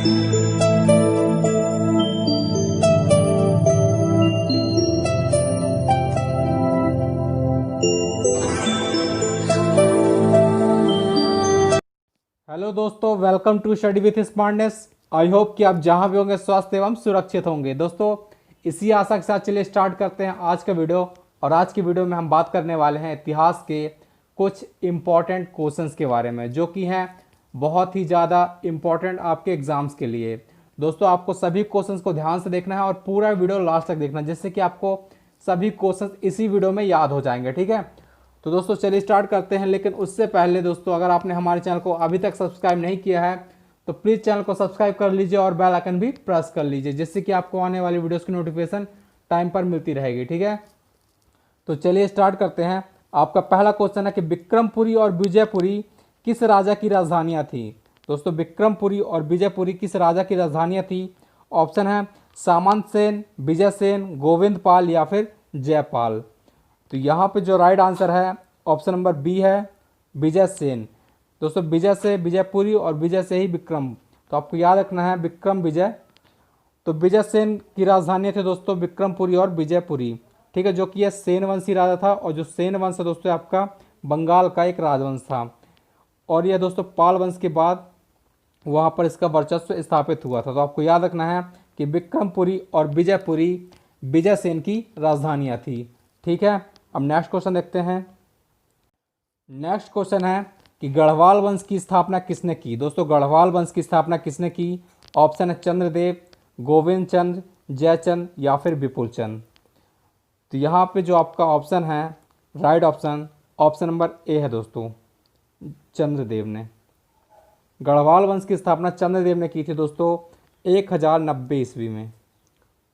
Hello दोस्तों, welcome to study with smartness. I hope कि आप जहां भी होंगे स्वस्थ एवं सुरक्षित होंगे। दोस्तों, इसी आशा के साथ चलिए स्टार्ट करते हैं आज का वीडियो। और आज की वीडियो में हम बात करने वाले हैं इतिहास के कुछ इम्पॉर्टेंट क्वेश्चंस के बारे में, जो कि हैं बहुत ही ज़्यादा इम्पॉर्टेंट आपके एग्जाम्स के लिए। दोस्तों, आपको सभी क्वेश्चंस को ध्यान से देखना है और पूरा वीडियो लास्ट तक देखना है, जिससे कि आपको सभी क्वेश्चंस इसी वीडियो में याद हो जाएंगे। ठीक है, तो दोस्तों चलिए स्टार्ट करते हैं। लेकिन उससे पहले दोस्तों, अगर आपने हमारे चैनल को अभी तक सब्सक्राइब नहीं किया है तो प्लीज़ चैनल को सब्सक्राइब कर लीजिए और बेल आइकन भी प्रेस कर लीजिए, जिससे कि आपको आने वाली वीडियोस की नोटिफिकेशन टाइम पर मिलती रहेगी। ठीक है, तो चलिए स्टार्ट करते हैं। आपका पहला क्वेश्चन है कि विक्रमपुरी और विजयपुरी किस राजा की राजधानियाँ थी। दोस्तों, विक्रमपुरी और विजयपुरी किस राजा की राजधानियाँ थी। ऑप्शन है सामंत सेन, विजय सेन, गोविंद पाल या फिर जयपाल। तो यहाँ पे जो राइट आंसर है ऑप्शन नंबर बी है, विजय सेन। दोस्तों, विजय से विजयपुरी और विजय से ही विक्रम, तो आपको याद रखना है विक्रम विजय। तो विजय सेन की राजधानी थे दोस्तों विक्रमपुरी और विजयपुरी। ठीक है, जो कि यह सेन वंशी राजा था, और जो सेन वंश है दोस्तों आपका बंगाल का एक राजवंश था। और यह दोस्तों पाल वंश के बाद वहाँ पर इसका वर्चस्व स्थापित हुआ था। तो आपको याद रखना है कि विक्रमपुरी और विजयपुरी विजय सेन की राजधानियाँ थी। ठीक है, अब नेक्स्ट क्वेश्चन देखते हैं। नेक्स्ट क्वेश्चन है कि गढ़वाल वंश की स्थापना किसने की। दोस्तों, गढ़वाल वंश की स्थापना किसने की। ऑप्शन है चंद्रदेव, गोविंद चंद्र, जयचंद या फिर विपुल चंद। तो यहाँ पे जो आपका ऑप्शन है राइट ऑप्शन, ऑप्शन नंबर ए है दोस्तों, चंद्रदेव ने। गढ़वाल वंश की स्थापना चंद्रदेव ने की थी दोस्तों 1090 ईस्वी में।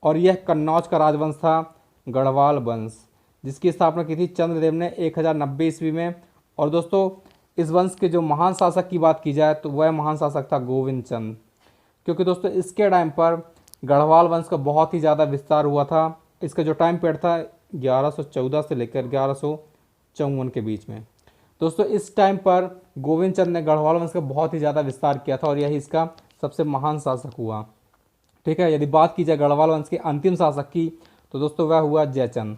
और यह कन्नौज का राजवंश था गढ़वाल वंश, जिसकी स्थापना की थी चंद्रदेव ने 1090 ईस्वी में। और दोस्तों, इस वंश के जो महान शासक की बात की जाए तो वह महान शासक था गोविंद चंद, क्योंकि दोस्तों इसके टाइम पर गढ़वाल वंश का बहुत ही ज़्यादा विस्तार हुआ था। इसका जो टाइम पीरियड था 1114 से लेकर 1154 के बीच में। दोस्तों, इस टाइम पर गोविंद चंद ने गढ़वाल वंश का बहुत ही ज़्यादा विस्तार किया था और यही इसका सबसे महान शासक हुआ। ठीक है, यदि बात की जाए गढ़वाल वंश के अंतिम शासक की तो दोस्तों वह हुआ जयचंद।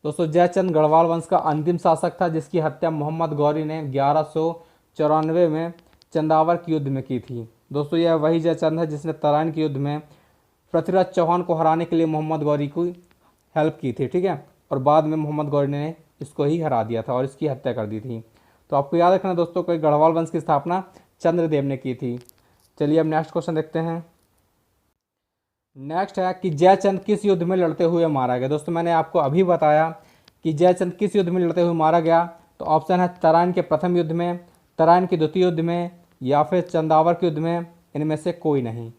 दोस्तों, जयचंद गढ़वाल वंश का अंतिम शासक था, जिसकी हत्या मोहम्मद गौरी ने 1194 में चंदावर के युद्ध में की थी। दोस्तों, यह वही जयचंद है जिसने तराइन के युद्ध में पृथ्वीराज चौहान को हराने के लिए मोहम्मद गौरी को हेल्प की थी। ठीक है, और बाद में मोहम्मद गौरी ने इसको ही हरा दिया था और इसकी हत्या कर दी थी। तो आपको याद रखना दोस्तों कि गढ़वाल वंश की स्थापना चंद्रदेव ने की थी। चलिए अब नेक्स्ट क्वेश्चन देखते हैं। नेक्स्ट है कि जयचंद किस युद्ध में लड़ते हुए मारा गया। दोस्तों, मैंने आपको अभी बताया कि जयचंद किस युद्ध में लड़ते हुए मारा गया। तो ऑप्शन है तराइन के प्रथम युद्ध में, तराइन के द्वितीय युद्ध में या फिर चंदावर के युद्ध में, इनमें से कोई नहीं।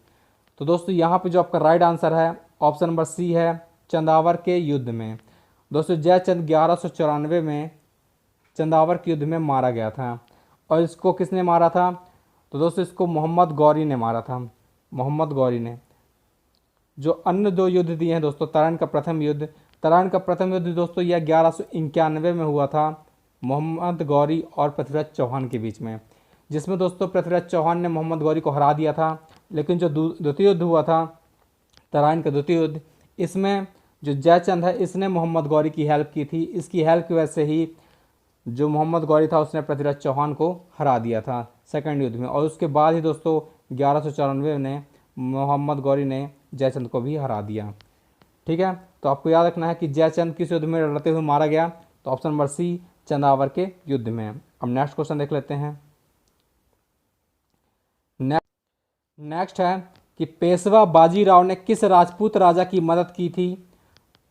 तो दोस्तों, यहाँ पे जो आपका राइट आंसर है ऑप्शन नंबर सी है, चंदावर के युद्ध में। दोस्तों, जयचंद 1194 में चंदावर के युद्ध में मारा गया था। और इसको किसने मारा था। तो दोस्तों, इसको मोहम्मद गौरी ने मारा था। मोहम्मद गौरी ने जो अन्य दो युद्ध दिए हैं दोस्तों, तराइन का प्रथम युद्ध, तराइन का प्रथम युद्ध दोस्तों यह 1191 में हुआ था मोहम्मद गौरी और पृथ्वीराज चौहान के बीच में, जिसमें दोस्तों पृथ्वीराज चौहान ने मोहम्मद गौरी को हरा दिया था। लेकिन जो द्वितीय युद्ध हुआ था तराइन का द्वितीय युद्ध, इसमें जो जयचंद है इसने मोहम्मद गौरी की हेल्प की थी। इसकी हेल्प की वजह से ही जो मोहम्मद गौरी था उसने पृथ्वीराज चौहान को हरा दिया था सेकंड युद्ध में। और उसके बाद ही दोस्तों 1194 में मोहम्मद गौरी ने जयचंद को भी हरा दिया। ठीक है, तो आपको याद रखना है कि जयचंद किस युद्ध में लड़ते हुए मारा गया। तो ऑप्शन नंबर सी, चंदावर के युद्ध में। अब नेक्स्ट क्वेश्चन देख लेते हैं। नेक्स्ट है कि पेशवा बाजीराव ने किस राजपूत राजा की मदद की थी।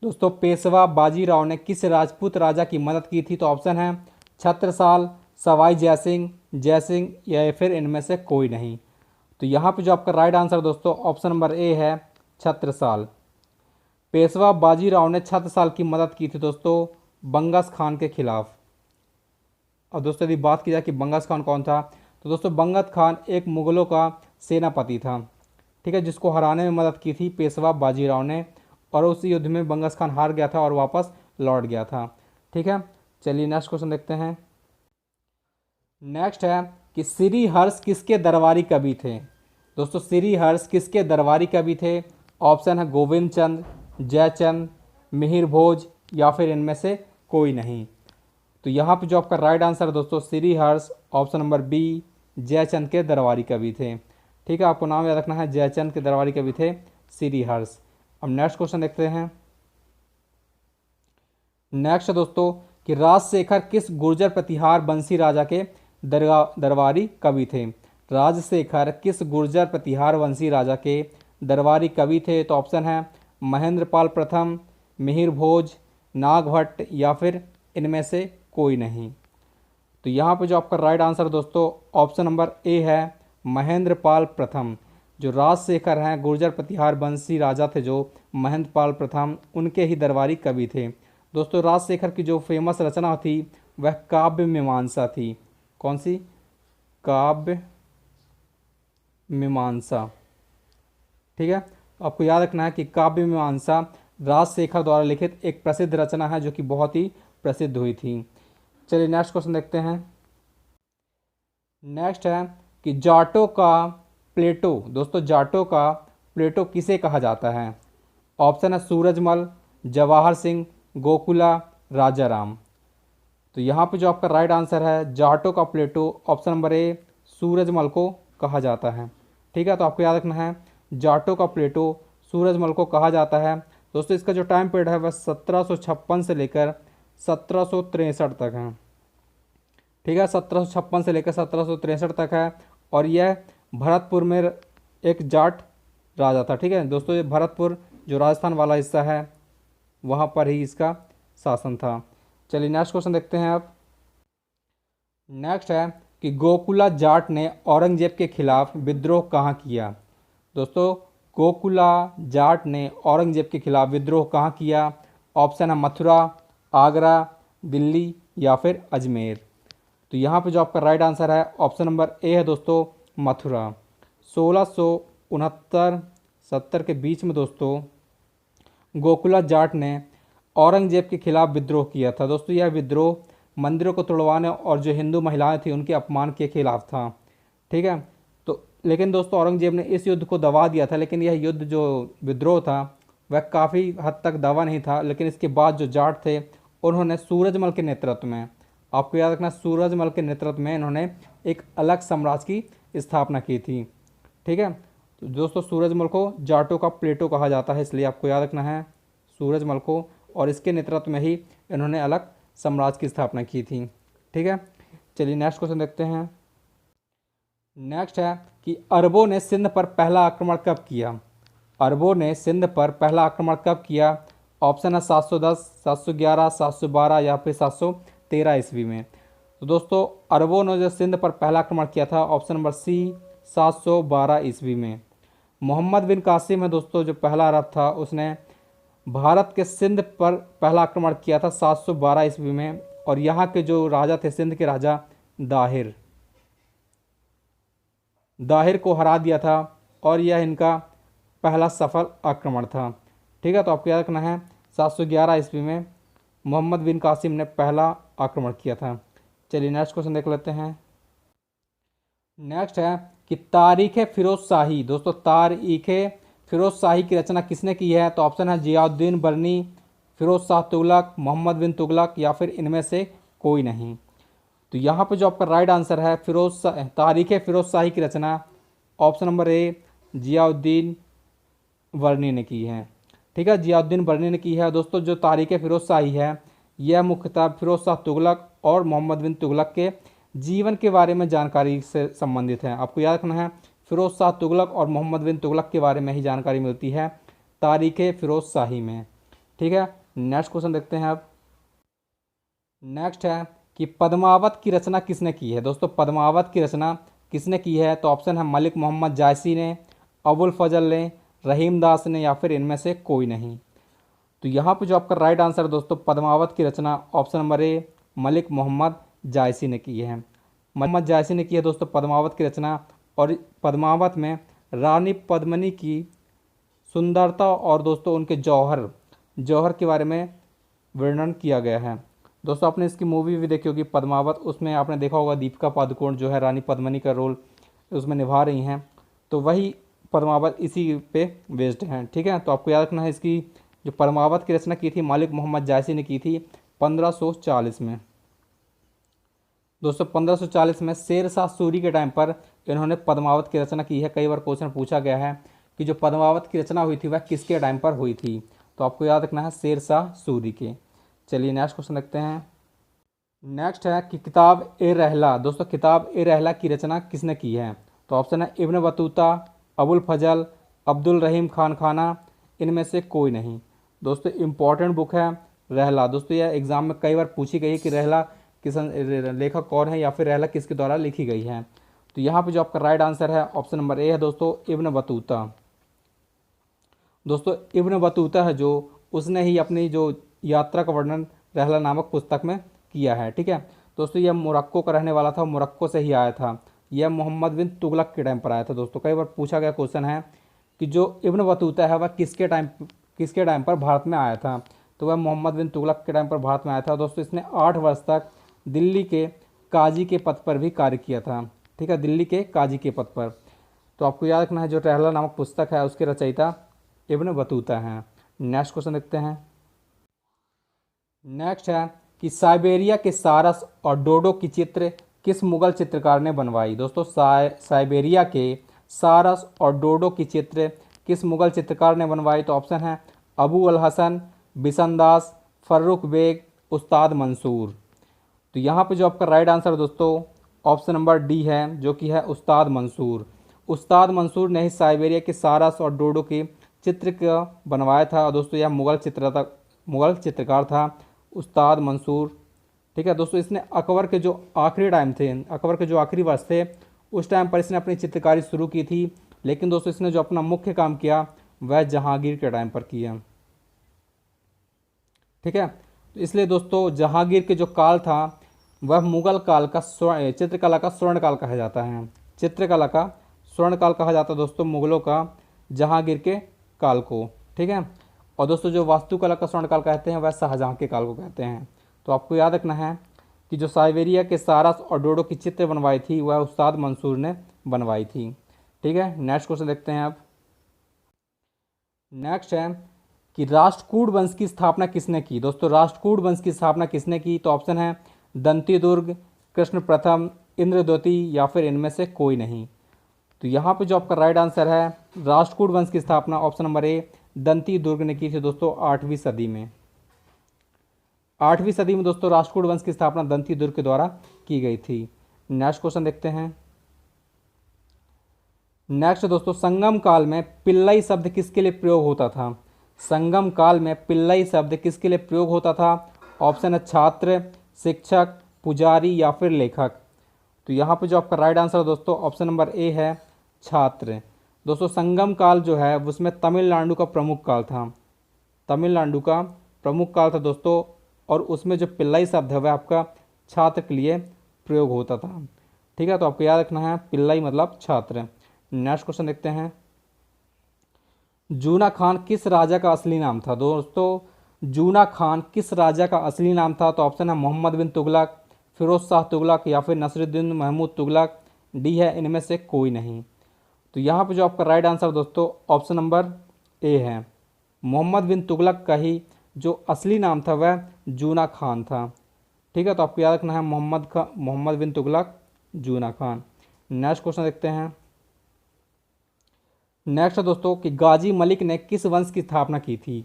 दोस्तों, पेशवा बाजीराव ने किस राजपूत राजा की मदद की थी। तो ऑप्शन है छत्रसाल, सवाई जयसिंह, जयसिंह या फिर इनमें से कोई नहीं। तो यहाँ पे जो आपका राइट आंसर दोस्तों ऑप्शन नंबर ए है, छत्रसाल। पेशवा बाजीराव ने छत्रसाल की मदद की थी दोस्तों बंगस खान के खिलाफ। और दोस्तों यदि बात की जाए कि बंगस खान कौन था, तो दोस्तों बंगस खान एक मुगलों का सेनापति था। ठीक है, जिसको हराने में मदद की थी पेशवा बाजीराव ने। और उस युद्ध में बंगस खान हार गया था और वापस लौट गया था। ठीक है, चलिए नेक्स्ट क्वेश्चन देखते हैं। नेक्स्ट है कि श्री हर्ष किसके दरबारी कवि थे। दोस्तों श्रीहर्ष किसके दरबारी कवि थे? ऑप्शन है गोविंद चंद, जयचंद, मिहिर भोज या फिर इनमें से कोई नहीं। तो यहाँ पे जो आपका राइट आंसर है दोस्तों Shriharsh, option number B, Jaichand के दरबारी कवि थे। ठीक है, आपको नाम याद रखना है, जयचंद के दरबारी कवि थे श्रीहर्ष। अब नेक्स्ट क्वेश्चन देखते हैं। नेक्स्ट दोस्तों कि राजशेखर किस गुर्जर प्रतिहार वंशी राजा के दरबारी कवि थे? राजशेखर किस गुर्जर प्रतिहार वंशी राजा के दरबारी कवि थे? तो ऑप्शन है महेंद्रपाल प्रथम, मिहिर भोज, नागभट्ट या फिर इनमें से कोई नहीं। तो यहाँ पे जो आपका राइट आंसर दोस्तों ऑप्शन नंबर ए है महेंद्रपाल प्रथम। जो राजशेखर हैं गुर्जर प्रतिहार वंशी राजा थे जो महेंद्रपाल प्रथम, उनके ही दरबारी कवि थे। दोस्तों राजशेखर की जो फेमस रचना थी वह काव्य मीमांसा थी। कौन सी? काव्य मीमांसा। ठीक है, आपको याद रखना है कि काव्य मीमांसा राजशेखर द्वारा लिखित एक प्रसिद्ध रचना है जो कि बहुत ही प्रसिद्ध हुई थी। चलिए नेक्स्ट क्वेश्चन देखते हैं। नेक्स्ट है कि जाटों का प्लेटो, दोस्तों जाटों का प्लेटो किसे कहा जाता है? ऑप्शन है सूरजमल, जवाहर सिंह, गोकुला, राजाराम। तो यहाँ पे जो आपका राइट आंसर है जाटों का प्लेटो, ऑप्शन नंबर ए, सूरजमल को कहा जाता है। ठीक है, तो आपको याद रखना है जाटों का प्लेटो सूरजमल को कहा जाता है। दोस्तों इसका जो टाइम पीरियड है वह 1756 से लेकर 1763 तक है। ठीक है, 1756 से लेकर 1763 तक है और यह भरतपुर में एक जाट राजा था। ठीक है दोस्तों, ये भरतपुर जो राजस्थान वाला हिस्सा है वहाँ पर ही इसका शासन था। चलिए नेक्स्ट क्वेश्चन देखते हैं आप। नेक्स्ट है कि गोकुला जाट ने औरंगजेब के खिलाफ विद्रोह कहाँ किया? दोस्तों गोकुला जाट ने औरंगजेब के खिलाफ विद्रोह कहाँ किया? ऑप्शन है मथुरा, आगरा, दिल्ली या फिर अजमेर। तो यहाँ पे जो आपका राइट आंसर है ऑप्शन नंबर ए है दोस्तों मथुरा। 1669-70 के बीच में दोस्तों गोकुला जाट ने औरंगजेब के खिलाफ विद्रोह किया था। दोस्तों यह विद्रोह मंदिरों को तोड़वाने और जो हिंदू महिलाएं थी उनके अपमान के खिलाफ था। ठीक है, तो लेकिन दोस्तों औरंगजेब ने इस युद्ध को दबा दिया था, लेकिन यह युद्ध जो विद्रोह था वह काफ़ी हद तक दबा नहीं था। लेकिन इसके बाद जो जाट थे उन्होंने सूरजमल के नेतृत्व में, आपको याद रखना सूरजमल के नेतृत्व में इन्होंने एक अलग साम्राज्य की स्थापना की थी। ठीक है, तो दोस्तों सूरजमल को जाटों का प्लेटो कहा जाता है, इसलिए आपको याद रखना है सूरजमल को, और इसके नेतृत्व में ही इन्होंने अलग साम्राज्य की स्थापना की थी। ठीक है, चलिए नेक्स्ट क्वेश्चन देखते हैं। नेक्स्ट है कि अरबों ने सिंध पर पहला आक्रमण कब किया? अरबों ने सिंध पर पहला आक्रमण कब किया? ऑप्शन है 710, 711, 712 या फिर 713 ईस्वी में। तो दोस्तों अरबों ने जो सिंध पर पहला आक्रमण किया था ऑप्शन नंबर सी 712 ईस्वी में। मोहम्मद बिन कासिम है दोस्तों जो पहला अरब था, उसने भारत के सिंध पर पहला आक्रमण किया था 712 ईस्वी में, और यहाँ के जो राजा थे सिंध के राजा दाहिर को हरा दिया था, और यह इनका पहला सफल आक्रमण था। ठीक है, तो आपको याद रखना है 711 ईस्वी में मोहम्मद बिन कासिम ने पहला आक्रमण किया था। चलिए नेक्स्ट क्वेश्चन देख लेते हैं। नेक्स्ट है कि तारीख़ फिरोज शाही, दोस्तों तारीख़ फिरोज शाही की रचना किसने की है? तो ऑप्शन है जियाउद्दीन बरनी, फिरोज शाह तुगलक, मोहम्मद बिन तुगलक या फिर इनमें से कोई नहीं। तो यहाँ पे जो आपका राइट आंसर है तारीख़ फिरोज शाही की रचना ऑप्शन नंबर ए जियाउद्दीन बरनी ने की है। ठीक है, जियाउद्दीन बरनी ने की है। दोस्तों जो तारीख़ फिरोज शाही है यह मुख्यतः फिरोज शाह तुगलक और मोहम्मद बिन तुगलक के जीवन के बारे में जानकारी से संबंधित है। आपको याद रखना है फिरोज शाह तुगलक और मोहम्मद बिन तुगलक के बारे में ही जानकारी मिलती है तारीख़ फिरोज शाही में। ठीक है, नेक्स्ट क्वेश्चन देखते हैं अब। नेक्स्ट है कि पद्मावत की रचना किसने की है? दोस्तों पद्मावत की रचना किसने की है? तो ऑप्शन है मलिक मोहम्मद जायसी ने, अबुल फजल ने, रहीम दास ने या फिर इनमें से कोई नहीं। तो यहाँ पे जो आपका राइट आंसर है दोस्तों पद्मावत की रचना option number A Malik Muhammad Jayasi ने की है। मोहम्मद जायसी ने की है दोस्तों पद्मावत की रचना, और पद्मावत में रानी पद्मिनी की सुंदरता और दोस्तों उनके जौहर के बारे में वर्णन किया गया है। दोस्तों आपने इसकी मूवी भी देखी होगी पद्मावत, उसमें आपने देखा होगा दीपिका पादुकोण जो है रानी पद्मिनी का रोल उसमें निभा रही हैं। तो वही पद्मावत इसी पे बेस्ड हैं। ठीक है, तो आपको याद रखना है इसकी जो पद्मावत की रचना की थी मलिक मोहम्मद जायसी ने की थी 1540 में। दोस्तों 1540 में शेर शाह सूरी के टाइम पर इन्होंने पद्मावत की रचना की है। कई बार क्वेश्चन पूछा गया है कि जो पद्मावत की रचना हुई थी वह किसके टाइम पर हुई थी, तो आपको याद रखना है शेर शाह सूरी के। चलिए नेक्स्ट क्वेश्चन देखते हैं। नेक्स्ट है कि किताब ए रहला, दोस्तों किताब ए रहला की रचना किसने की है, तो ऑप्शन है इब्न बतूता, अबुल फजल, अब्दुल रहीम खान खाना, इनमें से कोई नहीं। दोस्तों इंपॉर्टेंट बुक है रहला। दोस्तों यह एग्जाम में कई बार पूछी गई है कि रहला किस लेखक कौन है या फिर रहला किसके द्वारा लिखी गई है। तो यहाँ पे जो आपका राइट आंसर है ऑप्शन नंबर ए है दोस्तों, इब्न बतूता। दोस्तों इब्न बतूता है जो उसने ही अपनी जो यात्रा का वर्णन रहला नामक पुस्तक में किया है। ठीक है दोस्तों, यह मोरक्को का रहने वाला था, मोरक्को से ही आया था। यह मोहम्मद बिन तुगलक के टाइम पर आया था। दोस्तों कई बार पूछा गया क्वेश्चन है कि जो इब्न बतूता है वह किसके टाइम पर भारत में आया था, तो वह मोहम्मद बिन तुगलक के टाइम पर भारत में आया था। दोस्तों इसने 8 वर्ष तक दिल्ली के काजी के पद पर भी कार्य किया था। ठीक है, दिल्ली के काजी के पद पर। तो आपको याद रखना है जो रहला नामक पुस्तक है उसके रचयिता इब्न बतूता हैं। नेक्स्ट क्वेश्चन देखते हैं। नेक्स्ट है कि साइबेरिया के सारस और डोडो की चित्र किस मुगल चित्रकार ने बनवाई। दोस्तों साइबेरिया के सारस और डोडो की चित्र किस मुगल चित्रकार ने बनवाई, तो ऑप्शन है अबू अल हसन, बिसनदास, फर्रुख बेग, उस्ताद मंसूर। तो यहाँ पे जो आपका राइट आंसर दोस्तों ऑप्शन नंबर डी है, जो कि है उस्ताद मंसूर। उस्ताद मंसूर ने ही साइबेरिया के सारस और डोडो के चित्र का बनवाया था। और दोस्तों यह मुगल चित्रकार था उस्ताद मंसूर। ठीक है दोस्तों, इसने अकबर के जो आखिरी टाइम थे, अकबर के जो आखिरी वर्ष थे उस टाइम पर इसने अपनी चित्रकारी शुरू की थी। लेकिन दोस्तों इसने जो अपना मुख्य काम किया वह जहांगीर के टाइम पर किया। ठीक है, तो इसलिए दोस्तों जहांगीर के जो काल था वह मुगल काल का चित्रकला का स्वर्ण काल कहा जाता है। चित्रकला का स्वर्ण काल कहा जाता है दोस्तों मुगलों का जहांगीर के काल को। ठीक है, और दोस्तों जो वास्तुकला का स्वर्ण काल कहते हैं वह शाहजहाँ के काल को कहते हैं। तो आपको याद रखना है कि जो साइबेरिया के सारस और डोडो की चित्र बनवाई थी वह उस्ताद मंसूर ने बनवाई थी। ठीक है, नेक्स्ट क्वेश्चन देखते हैं आप। नेक्स्ट है कि राष्ट्रकूट वंश की स्थापना किसने की। दोस्तों राष्ट्रकूट वंश की स्थापना किसने की, तो ऑप्शन है दंती दुर्ग, कृष्ण प्रथम, इंद्रद्युति या फिर इनमें से कोई नहीं। तो यहाँ पे जो आपका राइट आंसर है राष्ट्रकूट वंश की स्थापना ऑप्शन नंबर ए दंती दुर्ग ने की थी दोस्तों 8वीं सदी में। 8वीं सदी में दोस्तों राष्ट्रकूट वंश की स्थापना दंती दुर्ग के द्वारा की गई थी। नेक्स्ट क्वेश्चन देखते हैं। नेक्स्ट दोस्तों संगम काल में पिल्लई शब्द किसके लिए प्रयोग होता था। संगम काल में पिल्लई शब्द किसके लिए प्रयोग होता था, ऑप्शन है छात्र, शिक्षक, पुजारी या फिर लेखक। तो यहाँ पे जो आपका राइट आंसर है दोस्तों ऑप्शन नंबर ए है छात्र। दोस्तों संगम काल जो है उसमें तमिलनाडु का प्रमुख काल था, तमिलनाडु का प्रमुख काल था दोस्तों, और उसमें जो पिल्लई शब्द है वह आपका छात्र के लिए प्रयोग होता था। ठीक है, तो आपको याद रखना है पिल्लई मतलब छात्र। नेक्स्ट क्वेश्चन देखते हैं। जूना खान किस राजा का असली नाम था। दोस्तों जूना खान किस राजा का असली नाम था, तो ऑप्शन है मोहम्मद बिन तुगलक, फिरोज शाह तुगलक या फिर नसरुद्दीन महमूद तुगलक, डी है इनमें से कोई नहीं। तो यहाँ पे जो आपका राइट आंसर दोस्तों ऑप्शन नंबर ए है, मोहम्मद बिन तुगलक का ही जो असली नाम था वह जूना खान था। ठीक है, तो आपको याद रखना है मोहम्मद बिन तुगलक, जूना खान। नेक्स्ट क्वेश्चन देखते हैं। नेक्स्ट है दोस्तों कि गाजी मलिक ने किस वंश की स्थापना की थी।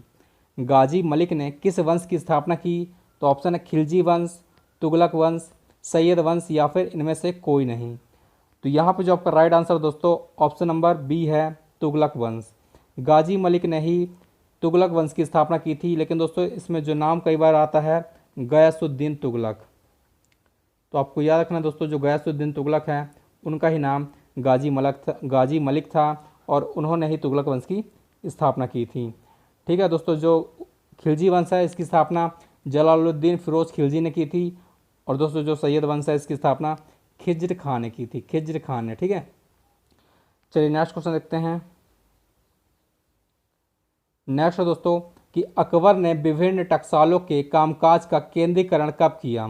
गाजी मलिक ने किस वंश की स्थापना की, तो ऑप्शन है खिलजी वंश, तुगलक वंश, सैयद वंश या फिर इनमें से कोई नहीं। तो यहाँ पे जो आपका राइट आंसर दोस्तों ऑप्शन नंबर बी है तुगलक वंश। गाजी मलिक ने ही तुगलक वंश की स्थापना की थी। लेकिन दोस्तों इसमें जो नाम कई बार आता है गयासुद्दीन तुगलक, तो आपको याद रखना दोस्तों जो गयासुद्दीन तुगलक हैं उनका ही नाम गाजी मलिक था और उन्होंने ही तुगलक वंश की स्थापना की थी। ठीक है दोस्तों, जो खिलजी वंश है इसकी स्थापना जलालुद्दीन फिरोज खिलजी ने की थी, और दोस्तों जो सैयद वंश है इसकी स्थापना खिज्र खान ने की थी, खिज्र खान ने। ठीक है, चलिए नेक्स्ट क्वेश्चन देखते हैं। नेक्स्ट है दोस्तों कि अकबर ने विभिन्न टकसालों के कामकाज का केंद्रीकरण कब किया।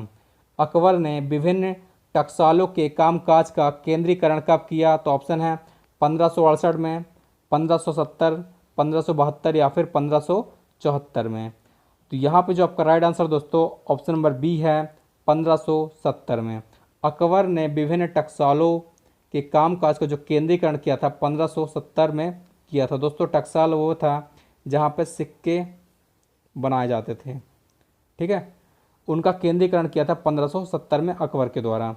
अकबर ने विभिन्न टकसालों के कामकाज का केंद्रीकरण कब किया, तो ऑप्शन है 1568 में, 1570, 1572 या फिर 1574 में। तो यहाँ पे जो आपका राइट आंसर दोस्तों ऑप्शन नंबर बी है 1570 में। अकबर ने विभिन्न टकसालों के कामकाज का जो केंद्रीकरण किया था 1570 में किया था। दोस्तों टकसाल वो था जहाँ पे सिक्के बनाए जाते थे, ठीक है, उनका केंद्रीकरण किया था 1570 में अकबर के द्वारा।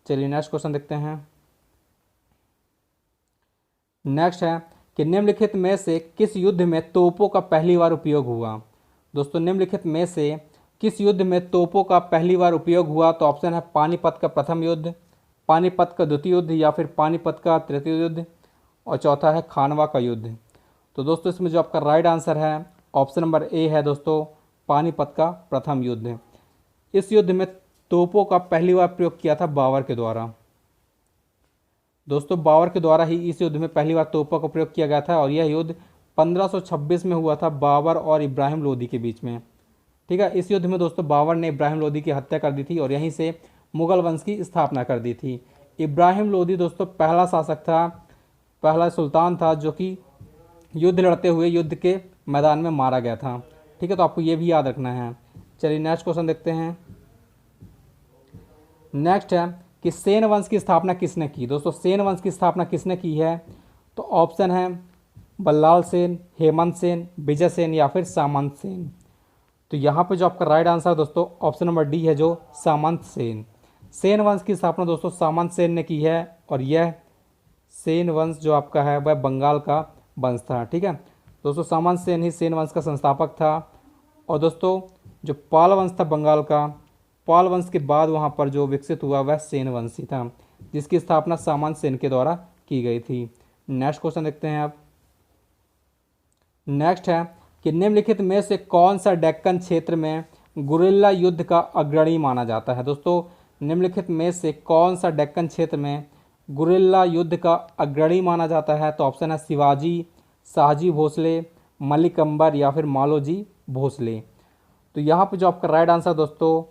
चलिए नेक्स्ट क्वेश्चन देखते हैं। नेक्स्ट है कि निम्नलिखित में से किस युद्ध में तोपों का पहली बार उपयोग हुआ। दोस्तों निम्नलिखित में से किस युद्ध में तोपों का पहली बार उपयोग हुआ। तो ऑप्शन है पानीपत का प्रथम युद्ध, पानीपत का द्वितीय युद्ध या फिर पानीपत का तृतीय युद्ध, और चौथा है खानवा का युद्ध। तो दोस्तों इसमें जो आपका राइट आंसर है ऑप्शन नंबर ए है दोस्तों पानीपत का प्रथम युद्ध। इस युद्ध में तोपों का पहली बार प्रयोग किया था बाबर के द्वारा। दोस्तों बाबर के द्वारा ही इस युद्ध में पहली बार तोपों का प्रयोग किया गया था और यह युद्ध 1526 में हुआ था बाबर और इब्राहिम लोदी के बीच में, ठीक है। इस युद्ध में दोस्तों बाबर ने इब्राहिम लोदी की हत्या कर दी थी और यहीं से मुगल वंश की स्थापना कर दी थी। इब्राहिम लोदी दोस्तों पहला शासक था, पहला सुल्तान था जो कि युद्ध लड़ते हुए युद्ध के मैदान में मारा गया था, ठीक है। तो आपको ये भी याद रखना है। चलिए नेक्स्ट क्वेश्चन देखते हैं। नेक्स्ट है कि सेन वंश की स्थापना किसने की। दोस्तों सेन वंश की स्थापना किसने की है। तो ऑप्शन है बल्लाल सेन, हेमंत सेन, विजय सेन या फिर सामंत सेन। तो यहाँ पे जो आपका राइट आंसर दोस्तों ऑप्शन नंबर डी है जो सामंत सेन। सेन वंश की स्थापना दोस्तों सामंत सेन ने की है और यह सेन वंश जो आपका है वह बंगाल का वंश था, ठीक है। दोस्तों सामंत सेन ही सेन वंश का संस्थापक था। और दोस्तों जो पाल वंश था बंगाल का, पाल वंश के बाद वहाँ पर जो विकसित हुआ वह सेन वंश ही था जिसकी स्थापना सामंत सेन के द्वारा की गई थी। नेक्स्ट क्वेश्चन देखते हैं आप। नेक्स्ट है कि निम्नलिखित में से कौन सा डेक्कन क्षेत्र में गुरिल्ला युद्ध का अग्रणी माना जाता है। दोस्तों निम्नलिखित में से कौन सा डेक्कन क्षेत्र में गुरिल्ला युद्ध का अग्रणी माना जाता है। तो ऑप्शन है शिवाजी, शाहजी भोसले, मलिक अंबर या फिर मालोजी भोसले। तो यहाँ पे जो आपका राइट आंसर दोस्तों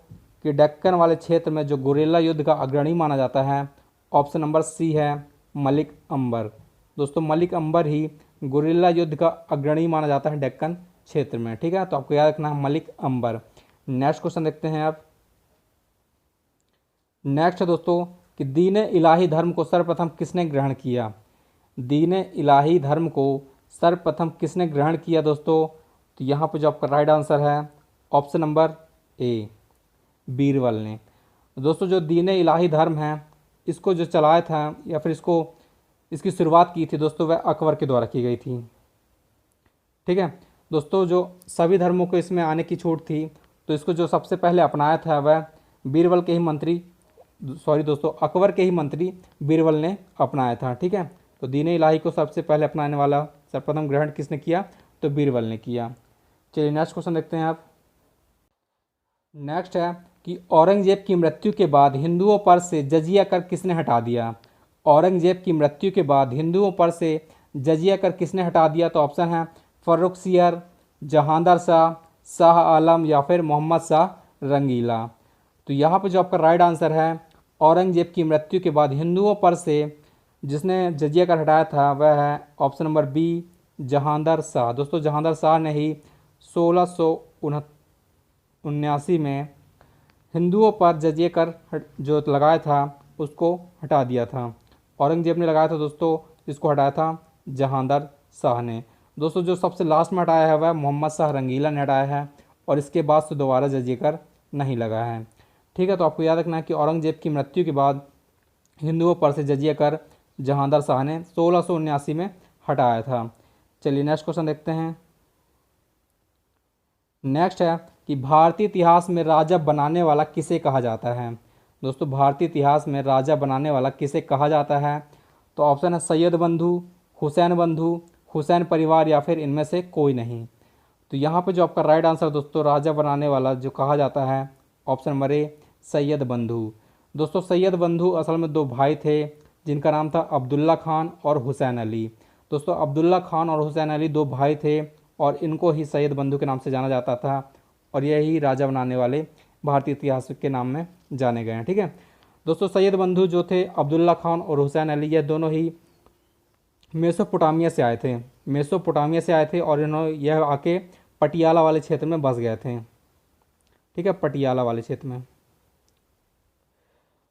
कि डेक्कन वाले क्षेत्र में जो गुरिल्ला युद्ध का अग्रणी माना जाता है ऑप्शन नंबर सी है मलिक अंबर। दोस्तों मलिक अंबर ही गुरिल्ला युद्ध का अग्रणी माना जाता है डेक्कन क्षेत्र में, ठीक है। तो आपको याद रखना है मलिक अंबर। नेक्स्ट क्वेश्चन देखते हैं आप। नेक्स्ट है दोस्तों कि दीन इलाही धर्म को सर्वप्रथम किसने ग्रहण किया। दीन इलाही धर्म को सर्वप्रथम किसने ग्रहण किया दोस्तों। तो यहाँ पे जो आपका राइट आंसर है ऑप्शन नंबर ए बीरबल ने। दोस्तों जो दीन इलाही धर्म है इसको जो चलाया था या फिर इसकी शुरुआत की थी दोस्तों वह अकबर के द्वारा की गई थी, ठीक है। दोस्तों जो सभी धर्मों को इसमें आने की छूट थी तो इसको जो सबसे पहले अपनाया था वह बीरबल के ही मंत्री दोस्तों अकबर के ही मंत्री बीरबल ने अपनाया था, ठीक है। तो दीन इलाही को सबसे पहले अपनाने वाला सर्वप्रथम ग्रहण किसने किया तो बीरबल ने किया। चलिए नेक्स्ट क्वेश्चन देखते हैं आप। नेक्स्ट है कि औरंगजेब की मृत्यु के बाद हिंदुओं पर से जजिया कर किसने हटा दिया। औरंगजेब की मृत्यु के बाद हिंदुओं पर से जजिया कर किसने हटा दिया। तो ऑप्शन है फर्रुखसियर, जहांदर शाह, शाह आलम या फिर मोहम्मद शाह रंगीला। तो यहाँ पर जो आपका राइट आंसर है औरंगजेब की मृत्यु के बाद हिंदुओं पर से जिसने जजिया कर हटाया था वह है option number B Jahandar Shah. दोस्तों जहांदर शाह ने ही 1679 में हिंदुओं पर जजिया कर जो लगाया था उसको हटा दिया था। औरंगजेब ने लगाया था दोस्तों, इसको हटाया था जहांदर शाह ने। दोस्तों जो सबसे लास्ट में हटाया है वह मोहम्मद शाह रंगीला ने हटाया है और इसके बाद से दोबारा जजिया कर नहीं लगा है, ठीक है। तो आपको याद रखना है कि औरंगजेब की मृत्यु के बाद हिंदुओं पर से जजिया कर जहांदर शाह ने 1679 में हटाया था। चलिए नेक्स्ट क्वेश्चन देखते हैं। नेक्स्ट है कि भारतीय इतिहास में राजा बनाने वाला किसे कहा जाता है। दोस्तों भारतीय इतिहास में राजा बनाने वाला किसे कहा जाता है। तो ऑप्शन है सैयद बंधु, हुसैन परिवार या फिर इनमें से कोई नहीं। तो यहाँ पे जो आपका राइट आंसर दोस्तों राजा बनाने वाला जो कहा जाता है ऑप्शन नंबर ए सैयद बंधु। दोस्तों सैयद बंधु असल में दो भाई थे जिनका नाम था अब्दुल्ला खान और हुसैन अली। दोस्तों अब्दुल्ला खान और हुसैन अली दो भाई थे और इनको ही सैयद बंधु के नाम से जाना जाता था और यही राजा बनाने वाले भारतीय इतिहास के नाम में जाने गए हैं, ठीक है। दोस्तों सैयद बंधु जो थे अब्दुल्ला खान और हुसैन अली यह दोनों ही मेसोपोटामिया से आए थे, मेसोपोटामिया से आए थे और इन्होंने यह आके पटियाला वाले क्षेत्र में बस गए थे। ठीक है, पटियाला वाले क्षेत्र में।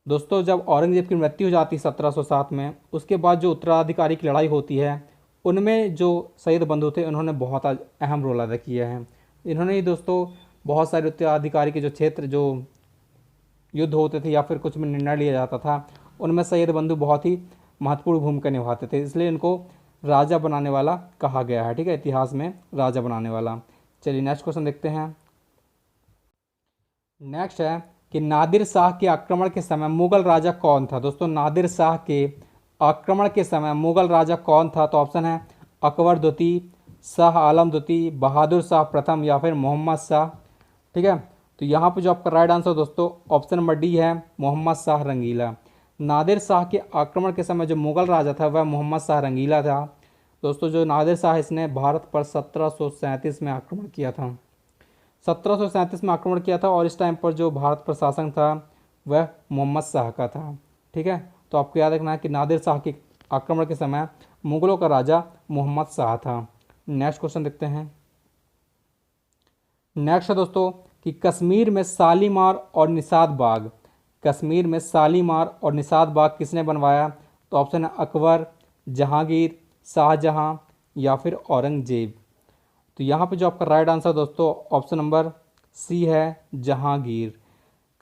दोस्तों जब औरंगजेब की मृत्यु हो जाती है 1707 में, उसके बाद जो उत्तराधिकारी की लड़ाई होती है उनमें जो सैयद बंधु थे उन्होंने बहुत अहम रोल अदा किया है। इन्होंने ही दोस्तों बहुत सारे उत्तराधिकारी के जो क्षेत्र जो युद्ध होते थे या फिर कुछ में निर्णय लिया जाता था उनमें सैयद बंधु बहुत ही महत्वपूर्ण भूमिका निभाते थे, इसलिए इनको राजा बनाने वाला कहा गया है। ठीक है, इतिहास में राजा बनाने वाला। चलिए नेक्स्ट क्वेश्चन देखते हैं। नेक्स्ट है कि नादिर शाह के आक्रमण के समय मुगल राजा कौन था। दोस्तों नादिर शाह के आक्रमण के समय मुगल राजा कौन था? तो ऑप्शन है अकबर द्वितीय, शाह आलम द्वितीय, बहादुर शाह प्रथम या फिर मोहम्मद शाह। ठीक है, तो यहाँ पे जो आपका राइट आंसर दोस्तों ऑप्शन नंबर डी है, मोहम्मद शाह रंगीला। नादिर शाह के आक्रमण के समय जो मुगल राजा था वह मोहम्मद शाह रंगीला था। दोस्तों जो नादिर शाह इसने भारत पर 1737 में आक्रमण किया था, 1737 में आक्रमण किया था और इस टाइम पर जो भारत पर शासन था वह मोहम्मद शाह का था। ठीक है, तो आपको याद रखना है कि नादिर शाह के आक्रमण के समय मुगलों का राजा मोहम्मद शाह था। नेक्स्ट क्वेश्चन देखते हैं। नेक्स्ट है दोस्तों कि कश्मीर में शालीमार और निषाद बाग, कश्मीर में शालीमार और निषाद बाग किसने बनवाया? तो ऑप्शन है अकबर, जहांगीर, शाहजहां या फिर औरंगजेब। तो यहाँ पे जो आपका राइट आंसर दोस्तों ऑप्शन नंबर सी है, जहांगीर।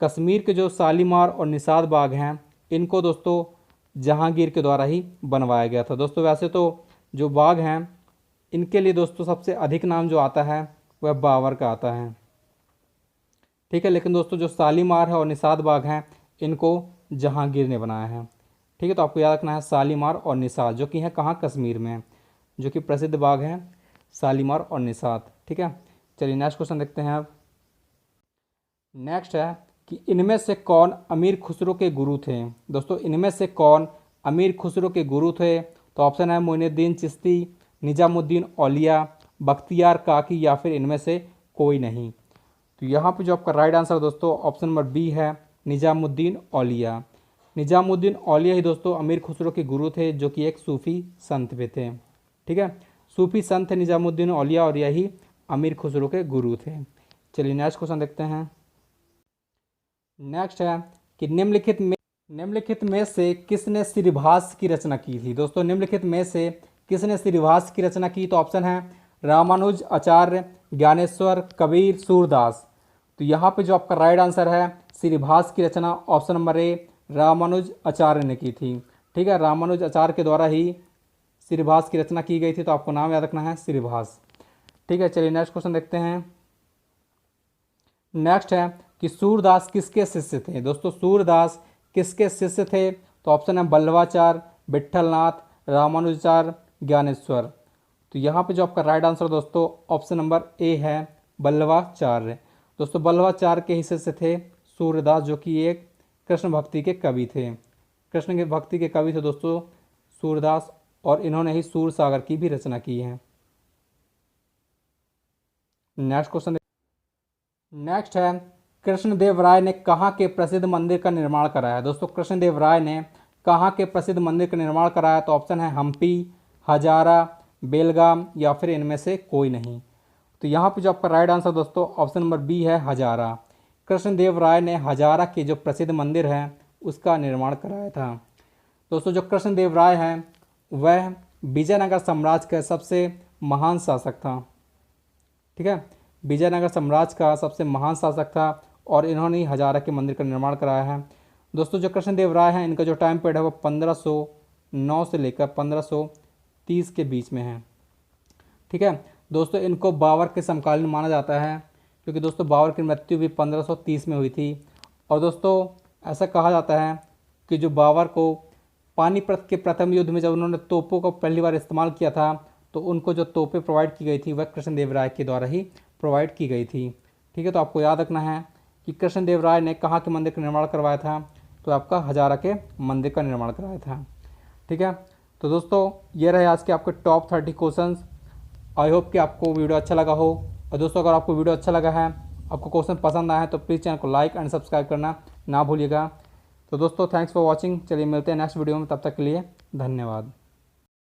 कश्मीर के जो शालीमार और निषाद बाग हैं इनको दोस्तों जहांगीर के द्वारा ही बनवाया गया था। दोस्तों वैसे तो जो बाग हैं इनके लिए दोस्तों सबसे अधिक नाम जो आता है वह बाबर का आता है। ठीक है, लेकिन दोस्तों जो शालीमार है और निषाद बाग हैं इनको जहांगीर ने बनाया है। ठीक है, तो आपको याद रखना है शालीमार और निषाद, जो कि है कहाँ, कश्मीर में, जो कि प्रसिद्ध बाग हैं शालीमार और निषाद। ठीक है, चलिए नेक्स्ट क्वेश्चन देखते हैं अब। नेक्स्ट है कि इनमें से कौन अमीर खुसरो के गुरु थे। दोस्तों इनमें से कौन अमीर खुसरो के गुरु थे? तो ऑप्शन है मोइनुद्दीन चिश्ती, निजामुद्दीन औलिया, बख्तियार काकी या फिर इनमें से कोई नहीं। तो यहाँ पे जो आपका राइट आंसर दोस्तों ऑप्शन नंबर बी है, निजामुद्दीन औलिया। निजामुद्दीन औलिया ही दोस्तों अमीर खुसरो के गुरु थे, जो कि एक सूफ़ी संत भी थे। ठीक है, सूफ़ी संत थे निजामुद्दीन औलिया और यही अमीर खुसरो के गुरु थे। चलिए नेक्स्ट क्वेश्चन देखते हैं। नेक्स्ट है कि निम्नलिखित में से किसने सिरिभाष की रचना की थी। दोस्तों निम्नलिखित में से किसने सिरिभाष की रचना की? तो ऑप्शन है रामानुज, आचार्य, ज्ञानेश्वर, कबीर, सूरदास। तो यहाँ पे जो आपका राइट आंसर है सिरिभाष की रचना ऑप्शन नंबर ए, रामानुज आचार्य ने की थी। ठीक है, रामानुज आचार्य के द्वारा ही सिरिभाष की रचना की गई थी, तो आपको नाम याद रखना है सिरिभाष। ठीक है, चलिए नेक्स्ट क्वेश्चन देखते हैं। नेक्स्ट है कि सूरदास किसके शिष्य थे। दोस्तों सूरदास किसके शिष्य थे? तो ऑप्शन है बल्लवाचार्य, विट्ठलनाथ, रामानुजाचार्य, ज्ञानेश्वर। तो यहाँ पे जो आपका राइट आंसर दोस्तों ऑप्शन नंबर ए है, बल्लवाचार्य। दोस्तों बल्लवाचार्य के ही शिष्य थे सूरदास, जो कि एक कृष्ण भक्ति के कवि थे। कृष्ण के भक्ति के कवि थे दोस्तों सूरदास, और इन्होंने ही सूर सागर की भी रचना की है। Next question. नेक्स्ट है कृष्णदेव राय ने कहाँ के प्रसिद्ध मंदिर का निर्माण कराया। दोस्तों कृष्णदेव राय ने कहाँ के प्रसिद्ध मंदिर का निर्माण कराया? तो ऑप्शन है हम्पी, हजारा, बेलगाम या फिर इनमें से कोई नहीं। तो यहाँ पे जो आपका राइट आंसर दोस्तों ऑप्शन नंबर बी है, हजारा। कृष्णदेव राय ने हजारा के जो प्रसिद्ध मंदिर है उसका निर्माण कराया था। दोस्तों जो कृष्णदेव राय हैं वह विजयनगर साम्राज्य का सबसे महान शासक था। ठीक है, विजयनगर साम्राज्य का सबसे महान शासक था और इन्होंने ही हजारा के मंदिर का निर्माण कराया है। दोस्तों जो कृष्णदेव राय हैं इनका जो टाइम पीरियड है वो 1509 से लेकर 1530 के बीच में है। ठीक है दोस्तों, इनको बाबर के समकालीन माना जाता है, क्योंकि दोस्तों बाबर की मृत्यु भी 1530 में हुई थी। और दोस्तों ऐसा कहा जाता है कि जो बाबर को पानीपत के प्रथम युद्ध में जब उन्होंने तोपों को पहली बार इस्तेमाल किया था तो उनको जो तोपें प्रोवाइड की गई थी वह कृष्णदेव राय के द्वारा ही प्रोवाइड की गई थी। ठीक है, तो आपको याद रखना है कि कृष्णदेव राय ने कहाँ के मंदिर का निर्माण करवाया था? तो आपका हजारा के मंदिर का निर्माण कराया था। ठीक है, तो दोस्तों ये रहे आज के आपके टॉप 30 क्वेश्चंस। आई होप कि आपको वीडियो अच्छा लगा हो। और दोस्तों अगर आपको वीडियो अच्छा लगा है, आपको क्वेश्चन पसंद आया है, तो प्लीज़ चैनल को लाइक एंड सब्सक्राइब करना ना भूलिएगा। तो दोस्तों थैंक्स फॉर वॉचिंग। चलिए मिलते हैं नेक्स्ट वीडियो में, तब तक के लिए धन्यवाद।